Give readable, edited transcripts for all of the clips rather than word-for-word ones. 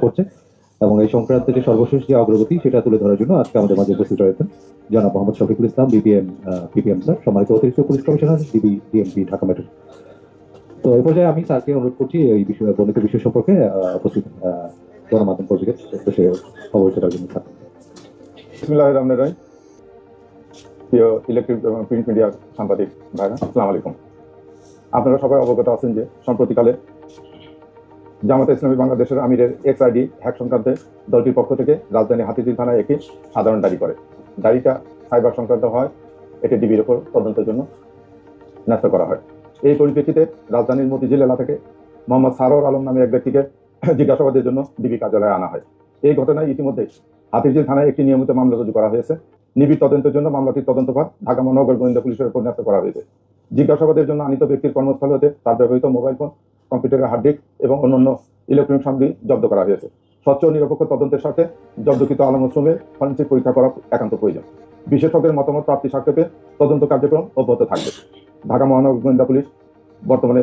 করছে এবং এই সংক্রান্তে যে সর্বশেষ যে অগ্রগতি সেটা তুলে ধরার জন্য আজকে আমাদের মাঝে উপস্থিত রয়েছেন জনাব মোহাম্মদ শফিকুল ইসলাম বিপিএম স্যার, সম্মানিত অতিরিক্ত police commissioner DMP Dhaka metro. তো এই পর্যায়ে আমি স্যারকে অনুরোধ করছি এই বিষয়ে বর্ণিত বিষয় সম্পর্কে উপস্থিত গণমাধ্যম কর্মীকে সে অবহিত করার জন্য। বিসমিল্লাহির রহমানির রহিম। প্রিয় ইলেকট্রিক এবং প্রিন্ট মিডিয়ার সাংবাদিক ভাইরা, আসসালামু আলাইকুম। আপনারা সবাই অবগত আছেন যে সম্প্রতিকালে জামায়াতে ইসলামী বাংলাদেশের আমিরের এক্সআইডি হ্যাক সংক্রান্তে দলটির পক্ষ থেকে রাজধানী হাতিঝিল থানায় একটি সাধারণ ডায়েরি করে। ডায়েরিটা সাইবার সংক্রান্ত হয়, এটি ডিবির ওপর তদন্তের জন্য ন্যস্ত করা হয়। এই পরিপ্রেক্ষিতে রাজধানীর মতিঝিল এলাকা থেকে মোহাম্মদ সারোয়ার আলম নামে এক ব্যক্তিকে জিজ্ঞাসাবাদের জন্য ডিবি কার্যালয়ে আনা হয়। এই ঘটনায় ইতিমধ্যে হাতিঝিল থানায় একটি নিয়মিত মামলা রুজু করা হয়েছে। নিবিড় তদন্তের জন্য মামলাটির তদন্তভার ঢাকা মহানগর গোয়েন্দা পুলিশের উপর ন্যস্ত করা হয়েছে। জিজ্ঞাসাবাদের জন্য আনিত ব্যক্তির কর্মস্থল হতে তার ব্যবহৃত মোবাইল ফোন, কম্পিউটারের হার্ড ডিস্ক এবং অন্যান্য ইলেকট্রনিক সামগ্রী জব্দ করা হয়েছে। স্বচ্ছ ও নিরপেক্ষ তদন্তের সাথে জব্দকৃত আলামতসমূহের ফরেনসিক পরীক্ষা করা একান্ত প্রয়োজন। বিশেষজ্ঞের মতামত প্রাপ্তি সাপেক্ষে তদন্ত কার্যক্রম অব্যাহত থাকবে। ঢাকা মহানগর গোয়েন্দা পুলিশ বর্তমানে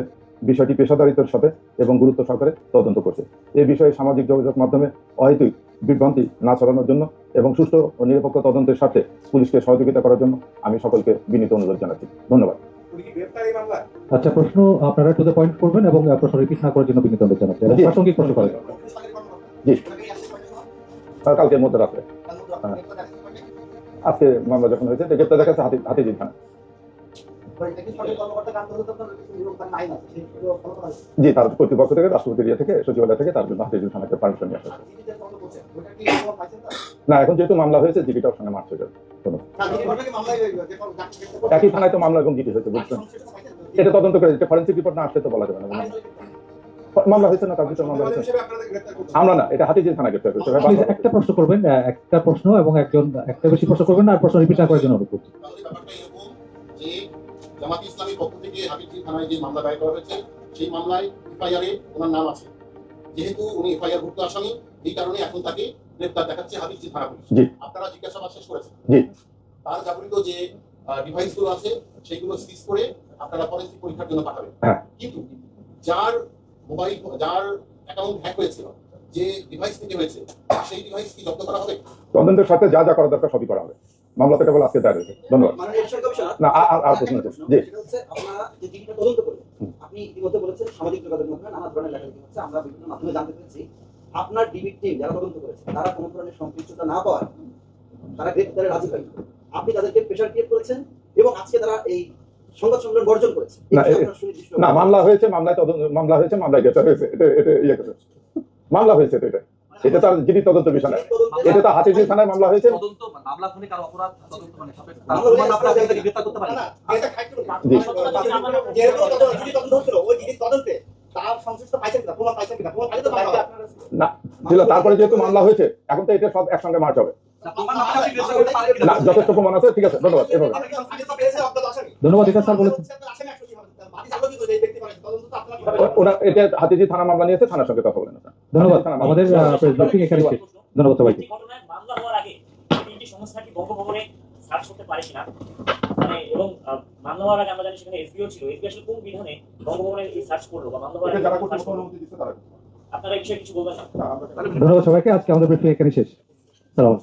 বিষয়টি পেশাদারিত্বের সাথে এবং গুরুত্ব সহকারে তদন্ত করছে। এই বিষয়ে সামাজিক যোগাযোগ মাধ্যমে অহেতুক বিভ্রান্তি না ছড়ানোর জন্য এবং সুষ্ঠু ও নিরপেক্ষ তদন্তের সাথে পুলিশকে সহযোগিতা করার জন্য আমি সকলকে বিনীত অনুরোধ জানাচ্ছি। ধন্যবাদ। আচ্ছা, প্রশ্ন আপনারা টু দ্য পয়েন্ট করবেন এবং প্রশ্ন রিপিট না করার জন্য বিনীত অনুরোধ জানাচ্ছি। প্রাসঙ্গিক প্রশ্ন করেন। জি, কালকে মধ্যরাত্রে আজকে মামলা যখন হয়েছে গ্রেপ্তার দেখাচ্ছে হাতিঝিল থানা। জি, তার কর্তৃপক্ষ থেকে, রাষ্ট্রপতির ইয়ে থেকে, সচিবালয় থেকে তার জন্য হাতিঝিল থানাকে পারমিশন নিয়ে আসে। না, এখন যেহেতু মামলা হয়েছে জিডিটার সঙ্গে মার্চ হয়ে যাবে। একই থানায় তো মামলা এবং জিডি হয়েছে, বুঝছেন? এটা তদন্ত করে ফরেনসিক রিপোর্ট না আসলে তো বলা যাবে না। মামলা হয়েছে না, তার ভিতরে মামলা হয়েছে। আমরা না, এটা হাতিঝিল থানা গ্রেপ্তার করেছে। একটা প্রশ্ন করবেন, একটা প্রশ্ন এবং একটা বেশি প্রশ্ন করবেন না, আর প্রশ্ন রিপিট না করার জন্য অনুরোধ করছি। জামায়াতে ইসলামীর পক্ষ থেকে হাতিঝিল থানায় যে মামলা দায়ের করা হয়েছে সেই মামলায় এফআইআরে ওনার নাম আছে। যেহেতু উনি এফআইআর ভুক্ত আসামি, এই কারণে এখন তাকে গ্রেপ্তার দেখাচ্ছে হাতিঝিল থানা পুলিশ। আপনারা জিজ্ঞাসাবাদ শেষ করেছেন। তার ব্যবহৃত যে ডিভাইসগুলো আছে সেগুলো সিজ করে আপনারা ফরেনসিক পরীক্ষার জন্য পাঠাবেন। কিন্তু যার মোবাইল, যার অ্যাকাউন্ট হ্যাক হয়েছিল, যে ডিভাইস থেকে হয়েছে, সেই ডিভাইস কি জব্দ করা হবে? তদন্তের সাথে যা যা করা দরকার সবই করা হবে। মামলা থেকে বলে আজকে দায়ের হয়েছে। ধন্যবাদ। না, আর প্রশ্ন আছে। জি, আপনারা যে জিনিসটা তদন্ত করবেন, আপনি ইতিমধ্যে বলেছেন সামাজিক যোগাযোগ মাধ্যমে নানা ধরনের লেখালেখি হচ্ছে, আমরা বিভিন্ন মাধ্যমে জানতে পেরেছি আপনার ডিবির টিম যারা তদন্ত করেছে তারা কোনো ধরনের সম্পৃক্ততা না পাওয়ায় তারা গ্রেপ্তারে রাজি হয়নি। আপনি তাদেরকে প্রেশার ক্রিয়েট করেছেন এবং আজকে তারা এই সংবাদ সম্মেলন বর্জন করেছে। না, মামলা হয়েছে, মামলায় গ্রেপ্তার হয়েছে। এটা ইয়ে করে মামলা হয়েছে, তো এটা তার জিডি তদন্ত বিষয় না। এটা তো হাতিঝিল থানায় মামলা হয়েছে। মামলা হলে কারো অপরাধ তদন্ত মানে আপনারা গ্রেপ্তার করতে পারেন না। তারপরে যেহেতু মামলা হয়েছে এখন তো এটা সব একসঙ্গে মার্চ হবে। না, যথেষ্ট প্রমাণ আছে। ঠিক আছে, ধন্যবাদ। ধন্যবাদ। এটা স্যার বলেছেন ওরা এটা হাতিঝিল থানা মামলা নিয়েছে, থানার সঙ্গে কথা বলেন। ধন্যবাদ। আমাদের এখানে শেষ। ধন্যবাদ সবাইকে। মামলা হওয়ার আগে তিনটি সংস্থা কি বঙ্গভবনে সার্চ করতে পারে কিনা, মানে এবং মামলা হওয়ার আগে আমরা জানি সেখানে এসবিও ছিল, এসবিও আসলে কোন বিধানে বঙ্গভবনে এই সার্চ করলো বা মামলা হওয়ার আগে যারা করতে অনুমতি দিতে তারা, আপনারা এই বিষয়ে কিছু বলবেন না? ধন্যবাদ সবাইকে। আজকে আমাদের ব্রিফিং এখানে শেষ। সালাম।